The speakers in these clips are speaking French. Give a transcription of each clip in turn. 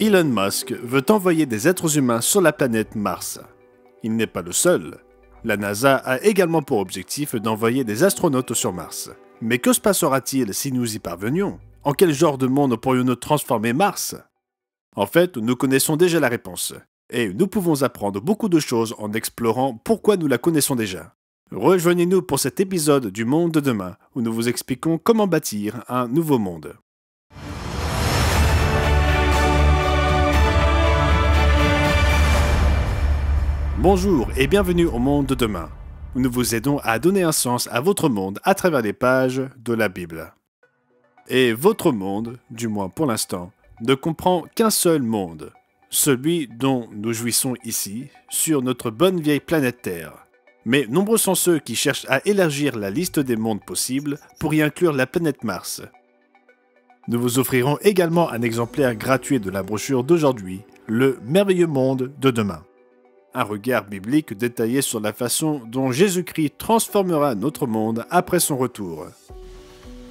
Elon Musk veut envoyer des êtres humains sur la planète Mars. Il n'est pas le seul. La NASA a également pour objectif d'envoyer des astronautes sur Mars. Mais que se passera-t-il si nous y parvenions? En quel genre de monde pourrions-nous transformer Mars? En fait, nous connaissons déjà la réponse. Et nous pouvons apprendre beaucoup de choses en explorant pourquoi nous la connaissons déjà. Rejoignez-nous pour cet épisode du Monde de demain, où nous vous expliquons comment bâtir un nouveau monde. Bonjour et bienvenue au Monde de demain, où nous vous aidons à donner un sens à votre monde à travers les pages de la Bible. Et votre monde, du moins pour l'instant, ne comprend qu'un seul monde, celui dont nous jouissons ici, sur notre bonne vieille planète Terre. Mais nombreux sont ceux qui cherchent à élargir la liste des mondes possibles pour y inclure la planète Mars. Nous vous offrirons également un exemplaire gratuit de la brochure d'aujourd'hui, Le merveilleux monde de demain. Un regard biblique détaillé sur la façon dont Jésus-Christ transformera notre monde après son retour.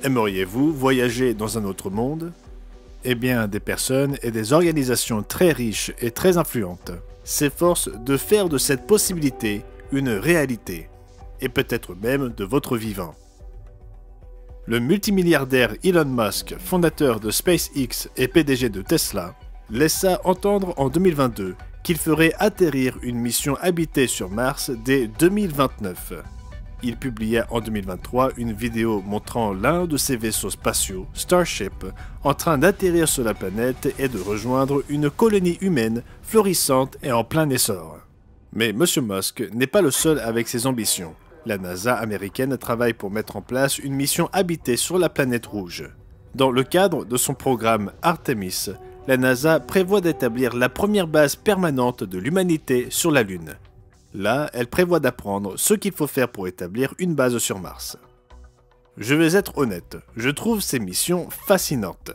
Aimeriez-vous voyager dans un autre monde? Eh bien, des personnes et des organisations très riches et très influentes s'efforcent de faire de cette possibilité une réalité, et peut-être même de votre vivant. Le multimilliardaire Elon Musk, fondateur de SpaceX et PDG de Tesla, laissa entendre en 2022 qu'il ferait atterrir une mission habitée sur Mars dès 2029. Il publia en 2023 une vidéo montrant l'un de ses vaisseaux spatiaux, Starship, en train d'atterrir sur la planète et de rejoindre une colonie humaine florissante et en plein essor. Mais M. Musk n'est pas le seul avec ses ambitions. La NASA américaine travaille pour mettre en place une mission habitée sur la planète rouge. Dans le cadre de son programme Artemis, la NASA prévoit d'établir la première base permanente de l'humanité sur la Lune. Là, elle prévoit d'apprendre ce qu'il faut faire pour établir une base sur Mars. Je vais être honnête, je trouve ces missions fascinantes.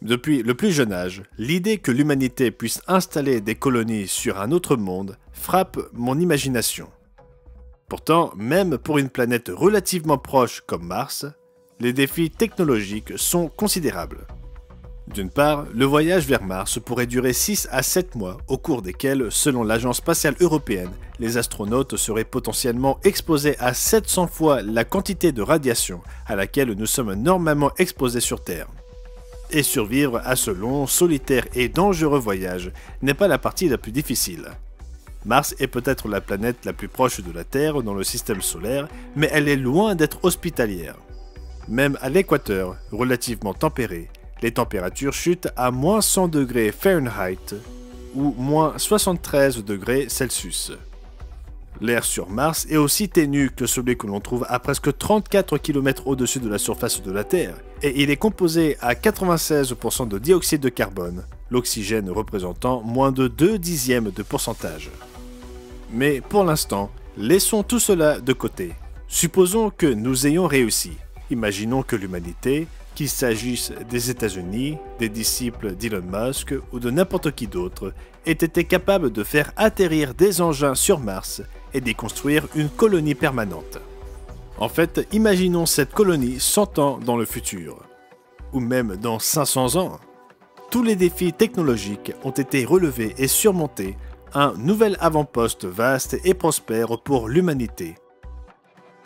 Depuis le plus jeune âge, l'idée que l'humanité puisse installer des colonies sur un autre monde frappe mon imagination. Pourtant, même pour une planète relativement proche comme Mars, les défis technologiques sont considérables. D'une part, le voyage vers Mars pourrait durer 6 à 7 mois, au cours desquels, selon l'Agence spatiale européenne, les astronautes seraient potentiellement exposés à 700 fois la quantité de radiation à laquelle nous sommes normalement exposés sur Terre. Et survivre à ce long, solitaire et dangereux voyage n'est pas la partie la plus difficile. Mars est peut-être la planète la plus proche de la Terre dans le système solaire, mais elle est loin d'être hospitalière. Même à l'équateur, relativement tempéré, les températures chutent à moins 100 degrés Fahrenheit ou moins 73 degrés Celsius. L'air sur Mars est aussi ténu que celui que l'on trouve à presque 34 km au-dessus de la surface de la Terre, et il est composé à 96% de dioxyde de carbone, l'oxygène représentant moins de 0,2 de pourcentage. Mais pour l'instant, laissons tout cela de côté. Supposons que nous ayons réussi. Imaginons que l'humanité, qu'il s'agisse des États-Unis, des disciples d'Elon Musk ou de n'importe qui d'autre, ait été capable de faire atterrir des engins sur Mars et d'y construire une colonie permanente. En fait, imaginons cette colonie 100 ans dans le futur, ou même dans 500 ans. Tous les défis technologiques ont été relevés et surmontés, un nouvel avant-poste vaste et prospère pour l'humanité.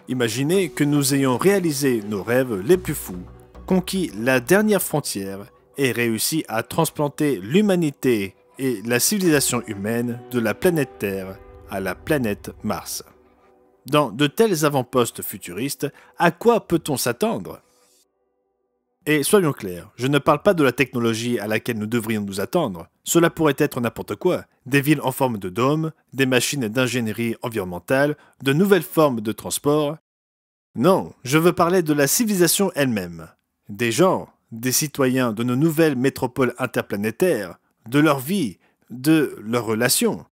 Imaginez que nous ayons réalisé nos rêves les plus fous, conquis la dernière frontière et réussi à transplanter l'humanité et la civilisation humaine de la planète Terre à la planète Mars. Dans de tels avant-postes futuristes, à quoi peut-on s'attendre? Et soyons clairs, je ne parle pas de la technologie à laquelle nous devrions nous attendre. Cela pourrait être n'importe quoi. Des villes en forme de dôme, des machines d'ingénierie environnementale, de nouvelles formes de transport. Non, je veux parler de la civilisation elle-même. Des gens, des citoyens de nos nouvelles métropoles interplanétaires, de leur vie, de leurs relations.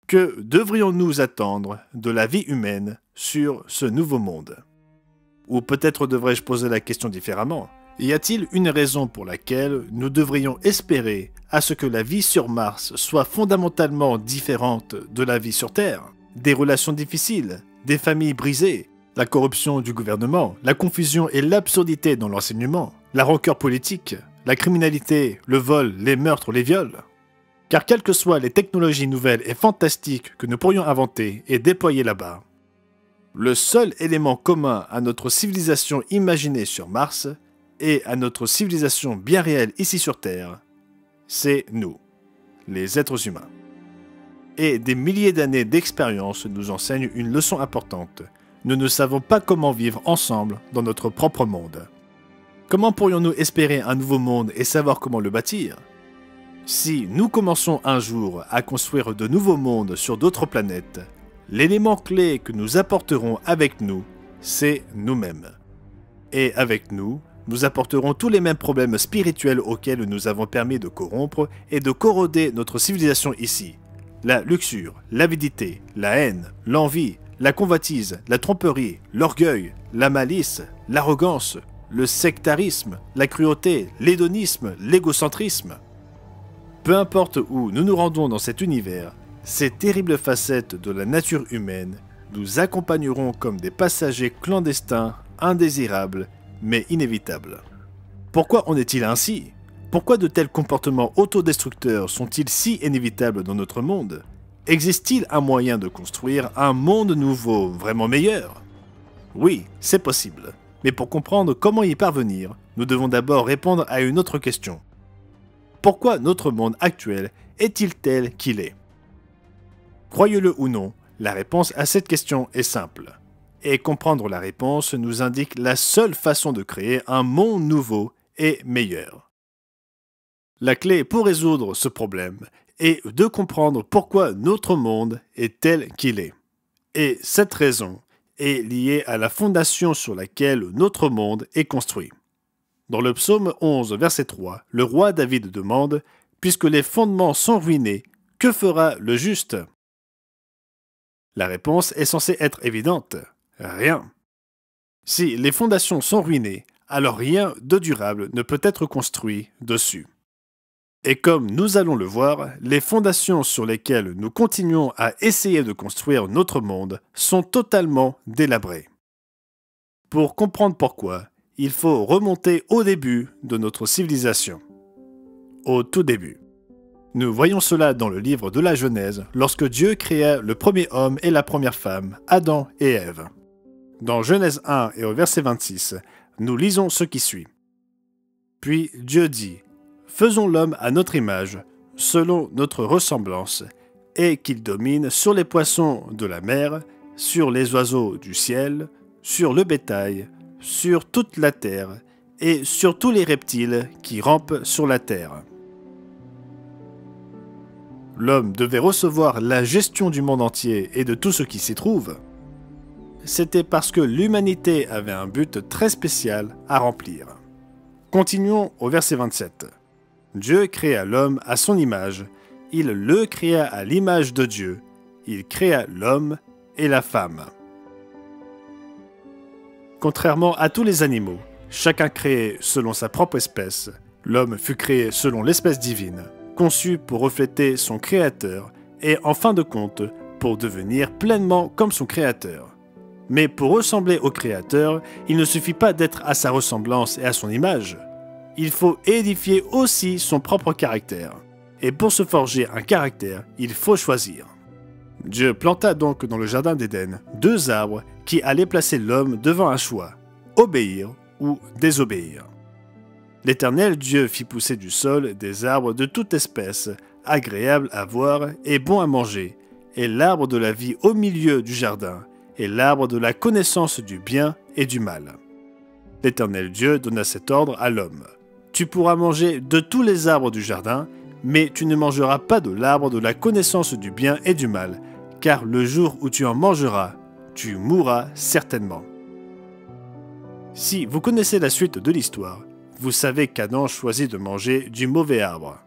Que devrions-nous attendre de la vie humaine sur ce nouveau monde? Ou peut-être devrais-je poser la question différemment. Y a-t-il une raison pour laquelle nous devrions espérer à ce que la vie sur Mars soit fondamentalement différente de la vie sur Terre? Des relations difficiles, des familles brisées, la corruption du gouvernement, la confusion et l'absurdité dans l'enseignement, la rancœur politique, la criminalité, le vol, les meurtres, les viols. Car quelles que soient les technologies nouvelles et fantastiques que nous pourrions inventer et déployer là-bas, le seul élément commun à notre civilisation imaginée sur Mars et à notre civilisation bien réelle ici sur Terre, c'est nous, les êtres humains. Et des milliers d'années d'expérience nous enseignent une leçon importante. Nous ne savons pas comment vivre ensemble dans notre propre monde. Comment pourrions-nous espérer un nouveau monde et savoir comment le bâtir? Si nous commençons un jour à construire de nouveaux mondes sur d'autres planètes, l'élément clé que nous apporterons avec nous, c'est nous-mêmes. Et avec nous, nous apporterons tous les mêmes problèmes spirituels auxquels nous avons permis de corrompre et de corroder notre civilisation ici. La luxure, l'avidité, la haine, l'envie, la convoitise, la tromperie, l'orgueil, la malice, l'arrogance, le sectarisme, la cruauté, l'hédonisme, l'égocentrisme. Peu importe où nous nous rendons dans cet univers, ces terribles facettes de la nature humaine nous accompagneront comme des passagers clandestins, indésirables, mais inévitables. Pourquoi en est-il ainsi? Pourquoi de tels comportements autodestructeurs sont-ils si inévitables dans notre monde? Existe-t-il un moyen de construire un monde nouveau vraiment meilleur? Oui, c'est possible. Mais pour comprendre comment y parvenir, nous devons d'abord répondre à une autre question. Pourquoi notre monde actuel est-il tel qu'il est? Croyez-le ou non, la réponse à cette question est simple. Et comprendre la réponse nous indique la seule façon de créer un monde nouveau et meilleur. La clé pour résoudre ce problème est de comprendre pourquoi notre monde est tel qu'il est. Et cette raison est liée à la fondation sur laquelle notre monde est construit. Dans le psaume 11, verset 3, le roi David demande « Puisque les fondements sont ruinés, que fera le juste ?» La réponse est censée être évidente. Rien. Si les fondations sont ruinées, alors rien de durable ne peut être construit dessus. Et comme nous allons le voir, les fondations sur lesquelles nous continuons à essayer de construire notre monde sont totalement délabrées. Pour comprendre pourquoi, il faut remonter au début de notre civilisation. Au tout début. Nous voyons cela dans le livre de la Genèse, lorsque Dieu créa le premier homme et la première femme, Adam et Ève. Dans Genèse 1 et au verset 26, nous lisons ce qui suit. Puis Dieu dit, « Faisons l'homme à notre image, selon notre ressemblance, et qu'il domine sur les poissons de la mer, sur les oiseaux du ciel, sur le bétail, sur toute la terre, et sur tous les reptiles qui rampent sur la terre. » L'homme devait recevoir la gestion du monde entier et de tout ce qui s'y trouve. C'était parce que l'humanité avait un but très spécial à remplir. Continuons au verset 27. Dieu créa l'homme à son image, il le créa à l'image de Dieu, il créa l'homme et la femme. Contrairement à tous les animaux, chacun créé selon sa propre espèce, l'homme fut créé selon l'espèce divine, conçu pour refléter son Créateur et, en fin de compte, pour devenir pleinement comme son Créateur. Mais pour ressembler au Créateur, il ne suffit pas d'être à sa ressemblance et à son image. Il faut édifier aussi son propre caractère. Et pour se forger un caractère, il faut choisir. Dieu planta donc dans le jardin d'Éden 2 arbres qui allaient placer l'homme devant un choix, obéir ou désobéir. L'Éternel Dieu fit pousser du sol des arbres de toute espèce, agréables à voir et bons à manger, et l'arbre de la vie au milieu du jardin, et l'arbre de la connaissance du bien et du mal. L'Éternel Dieu donna cet ordre à l'homme. Tu pourras manger de tous les arbres du jardin, mais tu ne mangeras pas de l'arbre de la connaissance du bien et du mal, car le jour où tu en mangeras, tu mourras certainement. Si vous connaissez la suite de l'histoire, vous savez qu'Adam choisit de manger du mauvais arbre.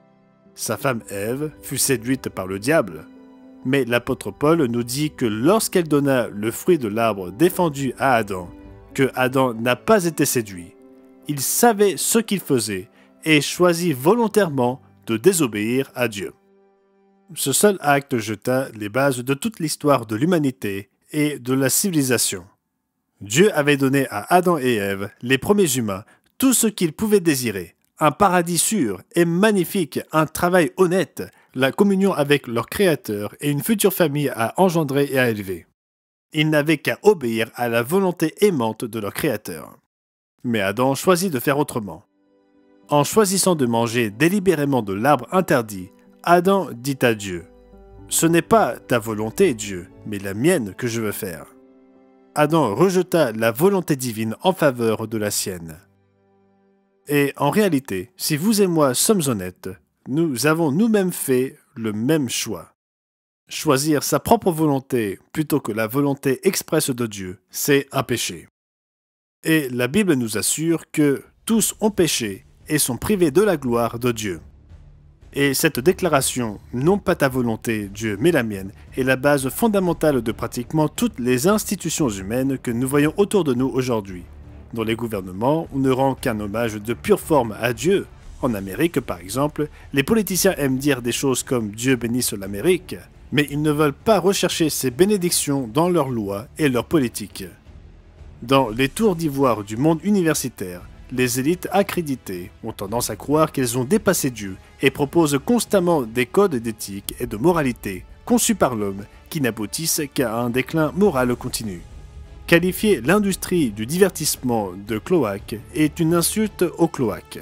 Sa femme Ève fut séduite par le diable. Mais l'apôtre Paul nous dit que lorsqu'elle donna le fruit de l'arbre défendu à Adam, que Adam n'a pas été séduit. Il savait ce qu'il faisait et choisit volontairement de désobéir à Dieu. Ce seul acte jeta les bases de toute l'histoire de l'humanité et de la civilisation. Dieu avait donné à Adam et Ève, les premiers humains, tout ce qu'ils pouvaient désirer, un paradis sûr et magnifique, un travail honnête, la communion avec leur Créateur et une future famille à engendrer et à élever. Ils n'avaient qu'à obéir à la volonté aimante de leur Créateur. Mais Adam choisit de faire autrement. En choisissant de manger délibérément de l'arbre interdit, Adam dit à Dieu : « Ce n'est pas ta volonté, Dieu, mais la mienne que je veux faire. » Adam rejeta la volonté divine en faveur de la sienne. Et en réalité, si vous et moi sommes honnêtes, nous avons nous-mêmes fait le même choix. Choisir sa propre volonté plutôt que la volonté expresse de Dieu, c'est un péché. Et la Bible nous assure que tous ont péché et sont privés de la gloire de Dieu. Et cette déclaration, non pas ta volonté, Dieu, mais la mienne, est la base fondamentale de pratiquement toutes les institutions humaines que nous voyons autour de nous aujourd'hui. Dans les gouvernements, on ne rend qu'un hommage de pure forme à Dieu. En Amérique, par exemple, les politiciens aiment dire des choses comme « Dieu bénisse l'Amérique », mais ils ne veulent pas rechercher ces bénédictions dans leurs lois et leurs politiques. Dans les tours d'ivoire du monde universitaire, les élites accréditées ont tendance à croire qu'elles ont dépassé Dieu et proposent constamment des codes d'éthique et de moralité conçus par l'homme qui n'aboutissent qu'à un déclin moral continu. Qualifier l'industrie du divertissement de cloaque est une insulte au cloaque.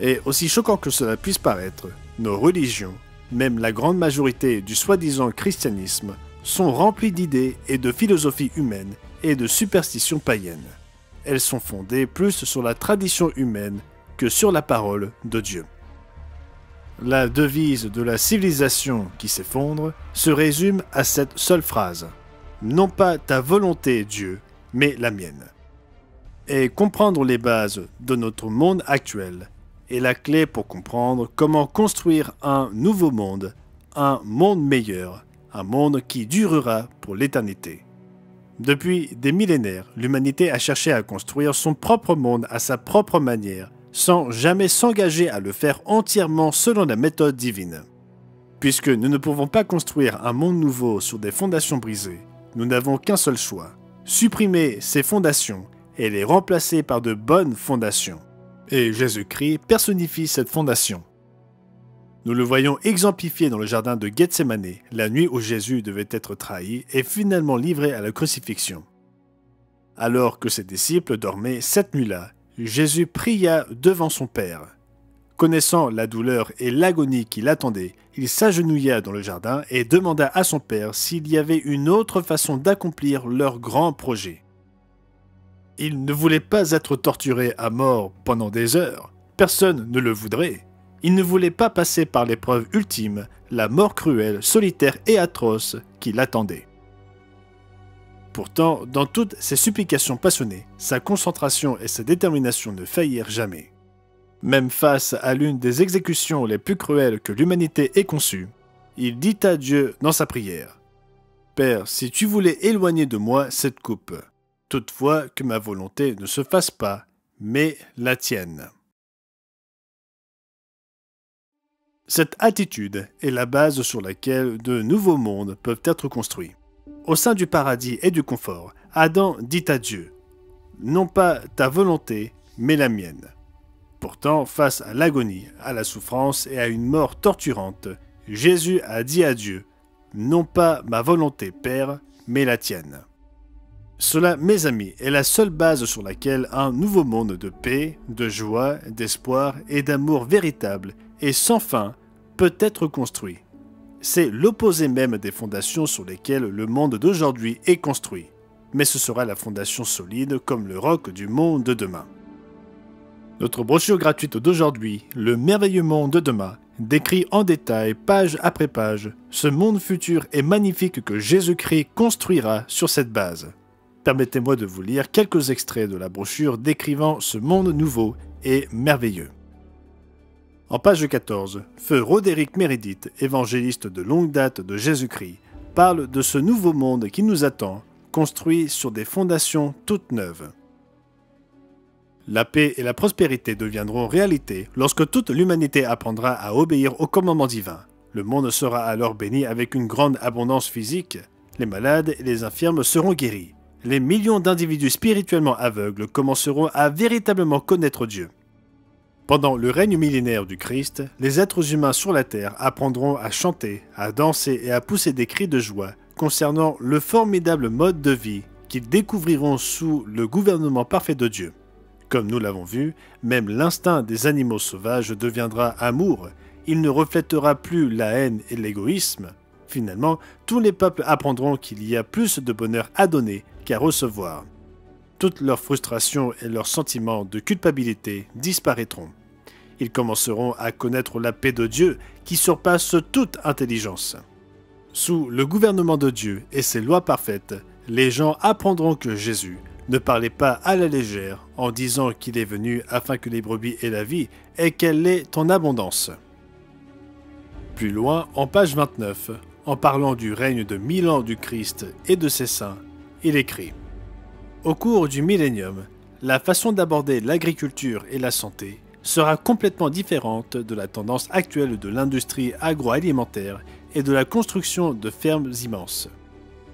Et aussi choquant que cela puisse paraître, nos religions, même la grande majorité du soi-disant christianisme, sont remplies d'idées et de philosophies humaines et de superstitions païennes. Elles sont fondées plus sur la tradition humaine que sur la parole de Dieu. La devise de la civilisation qui s'effondre se résume à cette seule phrase : non pas ta volonté, Dieu, mais la mienne. Et comprendre les bases de notre monde actuel est la clé pour comprendre comment construire un nouveau monde, un monde meilleur, un monde qui durera pour l'éternité. Depuis des millénaires, l'humanité a cherché à construire son propre monde à sa propre manière, sans jamais s'engager à le faire entièrement selon la méthode divine. Puisque nous ne pouvons pas construire un monde nouveau sur des fondations brisées, nous n'avons qu'un seul choix : supprimer ces fondations et les remplacer par de bonnes fondations. Et Jésus-Christ personnifie cette fondation. Nous le voyons exemplifié dans le jardin de Gethsémane, la nuit où Jésus devait être trahi et finalement livré à la crucifixion. Alors que ses disciples dormaient cette nuit-là, Jésus pria devant son Père. Connaissant la douleur et l'agonie qui l'attendaient, il s'agenouilla dans le jardin et demanda à son Père s'il y avait une autre façon d'accomplir leur grand projet. Il ne voulait pas être torturé à mort pendant des heures. Personne ne le voudrait. Il ne voulait pas passer par l'épreuve ultime, la mort cruelle, solitaire et atroce qui l'attendait. Pourtant, dans toutes ses supplications passionnées, sa concentration et sa détermination ne faillirent jamais. Même face à l'une des exécutions les plus cruelles que l'humanité ait conçues, il dit à Dieu dans sa prière : « Père, si tu voulais éloigner de moi cette coupe, toutefois que ma volonté ne se fasse pas, mais la tienne. » Cette attitude est la base sur laquelle de nouveaux mondes peuvent être construits. Au sein du paradis et du confort, Adam dit à Dieu : « Non pas ta volonté, mais la mienne. » Pourtant, face à l'agonie, à la souffrance et à une mort torturante, Jésus a dit à Dieu : « Non pas ma volonté, Père, mais la tienne. » Cela, mes amis, est la seule base sur laquelle un nouveau monde de paix, de joie, d'espoir et d'amour véritable et sans fin peut être construit. C'est l'opposé même des fondations sur lesquelles le monde d'aujourd'hui est construit, mais ce sera la fondation solide comme le roc du monde de demain. Notre brochure gratuite d'aujourd'hui, Le merveilleux monde de demain, décrit en détail, page après page, ce monde futur et magnifique que Jésus-Christ construira sur cette base. Permettez-moi de vous lire quelques extraits de la brochure décrivant ce monde nouveau et merveilleux. En page 14, Feu Roderick Meredith, évangéliste de longue date de Jésus-Christ, parle de ce nouveau monde qui nous attend, construit sur des fondations toutes neuves. La paix et la prospérité deviendront réalité lorsque toute l'humanité apprendra à obéir aux commandements divins. Le monde sera alors béni avec une grande abondance physique. Les malades et les infirmes seront guéris. Les millions d'individus spirituellement aveugles commenceront à véritablement connaître Dieu. Pendant le règne millénaire du Christ, les êtres humains sur la terre apprendront à chanter, à danser et à pousser des cris de joie concernant le formidable mode de vie qu'ils découvriront sous le gouvernement parfait de Dieu. Comme nous l'avons vu, même l'instinct des animaux sauvages deviendra amour, il ne reflètera plus la haine et l'égoïsme. Finalement, tous les peuples apprendront qu'il y a plus de bonheur à donner qu'à recevoir. Toutes leurs frustrations et leurs sentiments de culpabilité disparaîtront. Ils commenceront à connaître la paix de Dieu qui surpasse toute intelligence. Sous le gouvernement de Dieu et ses lois parfaites, les gens apprendront que Jésus ne parlait pas à la légère en disant qu'il est venu afin que les brebis aient la vie et qu'elle l'ait en abondance. Plus loin, en page 29, en parlant du règne de 1000 ans du Christ et de ses saints, il écrit « Au cours du millénium, la façon d'aborder l'agriculture et la santé sera complètement différente de la tendance actuelle de l'industrie agroalimentaire et de la construction de fermes immenses.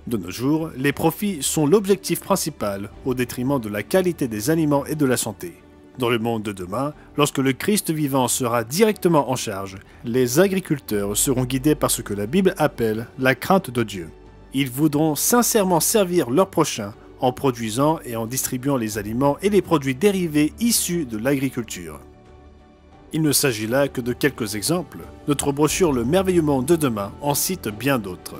De nos jours, les profits sont l'objectif principal au détriment de la qualité des aliments et de la santé. Dans le monde de demain, lorsque le Christ vivant sera directement en charge, les agriculteurs seront guidés par ce que la Bible appelle la crainte de Dieu. Ils voudront sincèrement servir leur prochain en produisant et en distribuant les aliments et les produits dérivés issus de l'agriculture. Il ne s'agit là que de quelques exemples. Notre brochure Le merveilleux monde de demain en cite bien d'autres.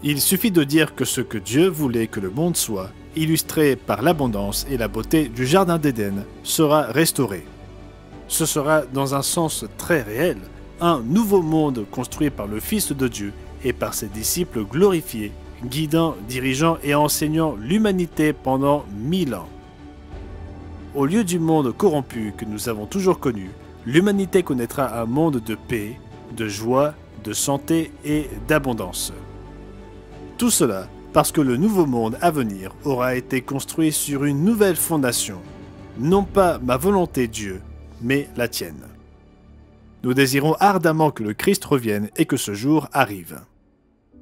Il suffit de dire que ce que Dieu voulait que le monde soit, illustré par l'abondance et la beauté du Jardin d'Éden, sera restauré. Ce sera, dans un sens très réel, un nouveau monde construit par le Fils de Dieu et par ses disciples glorifiés, guidant, dirigeant et enseignant l'humanité pendant 1000 ans. Au lieu du monde corrompu que nous avons toujours connu, l'humanité connaîtra un monde de paix, de joie, de santé et d'abondance. Tout cela parce que le nouveau monde à venir aura été construit sur une nouvelle fondation, non pas ma volonté Dieu, mais la tienne. Nous désirons ardemment que le Christ revienne et que ce jour arrive.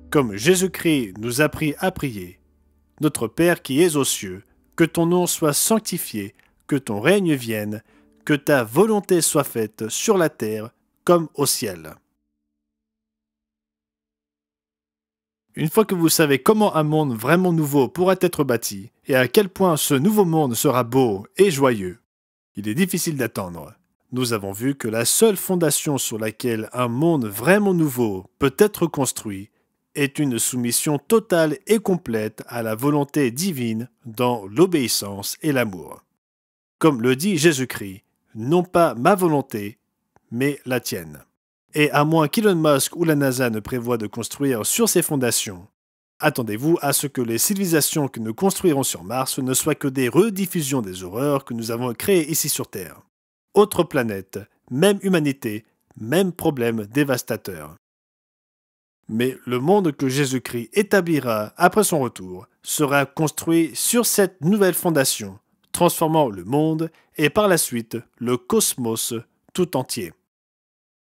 Comme Jésus-Christ nous a appris à prier, « Notre Père qui es aux cieux, que ton nom soit sanctifié, que ton règne vienne, que ta volonté soit faite sur la terre comme au ciel. » Une fois que vous savez comment un monde vraiment nouveau pourra être bâti et à quel point ce nouveau monde sera beau et joyeux, il est difficile d'attendre. Nous avons vu que la seule fondation sur laquelle un monde vraiment nouveau peut être construit est une soumission totale et complète à la volonté divine dans l'obéissance et l'amour. Comme le dit Jésus-Christ, non pas ma volonté, mais la tienne. Et à moins qu'Elon Musk ou la NASA ne prévoient de construire sur ces fondations, attendez-vous à ce que les civilisations que nous construirons sur Mars ne soient que des rediffusions des horreurs que nous avons créées ici sur Terre. Autre planète, même humanité, même problème dévastateur. Mais le monde que Jésus-Christ établira après son retour sera construit sur cette nouvelle fondation, transformant le monde et par la suite le cosmos tout entier.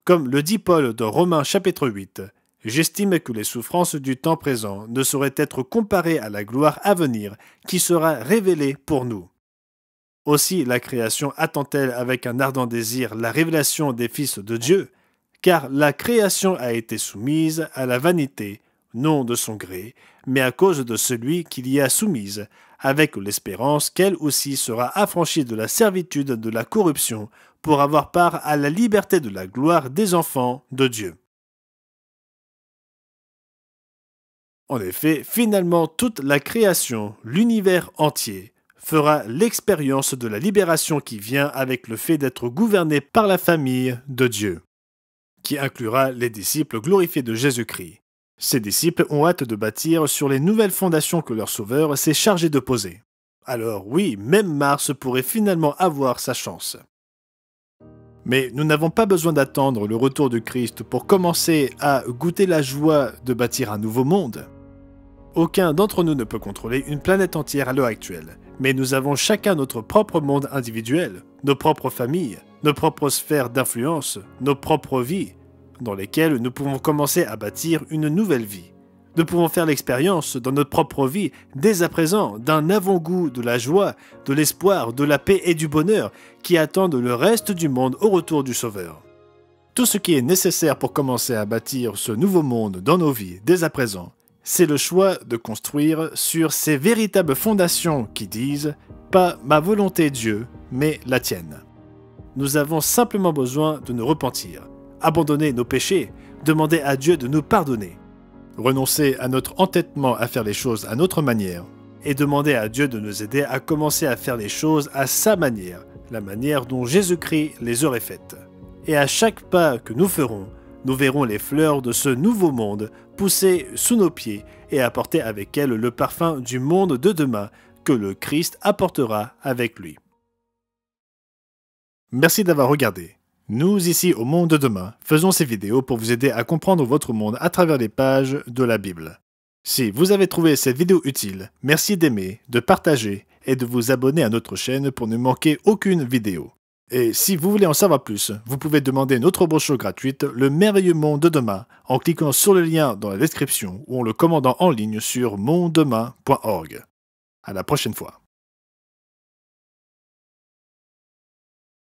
Comme le dit Paul dans Romains chapitre 8, j'estime que les souffrances du temps présent ne sauraient être comparées à la gloire à venir qui sera révélée pour nous. Aussi la création attend-elle avec un ardent désir la révélation des fils de Dieu, car la création a été soumise à la vanité, non de son gré, mais à cause de celui qui l'y a soumise, avec l'espérance qu'elle aussi sera affranchie de la servitude de la corruption pour avoir part à la liberté de la gloire des enfants de Dieu. En effet, finalement, toute la création, l'univers entier, fera l'expérience de la libération qui vient avec le fait d'être gouverné par la famille de Dieu, qui inclura les disciples glorifiés de Jésus-Christ. Ces disciples ont hâte de bâtir sur les nouvelles fondations que leur Sauveur s'est chargé de poser. Alors oui, même Mars pourrait finalement avoir sa chance. Mais nous n'avons pas besoin d'attendre le retour de Christ pour commencer à goûter la joie de bâtir un nouveau monde. Aucun d'entre nous ne peut contrôler une planète entière à l'heure actuelle, mais nous avons chacun notre propre monde individuel, nos propres familles, nos propres sphères d'influence, nos propres vies, dans lesquelles nous pouvons commencer à bâtir une nouvelle vie. Nous pouvons faire l'expérience dans notre propre vie, dès à présent, d'un avant-goût de la joie, de l'espoir, de la paix et du bonheur qui attendent le reste du monde au retour du Sauveur. Tout ce qui est nécessaire pour commencer à bâtir ce nouveau monde dans nos vies dès à présent, c'est le choix de construire sur ces véritables fondations qui disent « Pas ma volonté Dieu, mais la tienne ». Nous avons simplement besoin de nous repentir, abandonner nos péchés, demander à Dieu de nous pardonner, renoncer à notre entêtement à faire les choses à notre manière et demander à Dieu de nous aider à commencer à faire les choses à sa manière, la manière dont Jésus-Christ les aurait faites. Et à chaque pas que nous ferons, nous verrons les fleurs de ce nouveau monde pousser sous nos pieds et apporter avec elles le parfum du monde de demain que le Christ apportera avec lui. Merci d'avoir regardé. Nous, ici au Monde de Demain, faisons ces vidéos pour vous aider à comprendre votre monde à travers les pages de la Bible. Si vous avez trouvé cette vidéo utile, merci d'aimer, de partager et de vous abonner à notre chaîne pour ne manquer aucune vidéo. Et si vous voulez en savoir plus, vous pouvez demander notre brochure gratuite Le Merveilleux Monde de Demain en cliquant sur le lien dans la description ou en le commandant en ligne sur mondedemain.org. À la prochaine fois.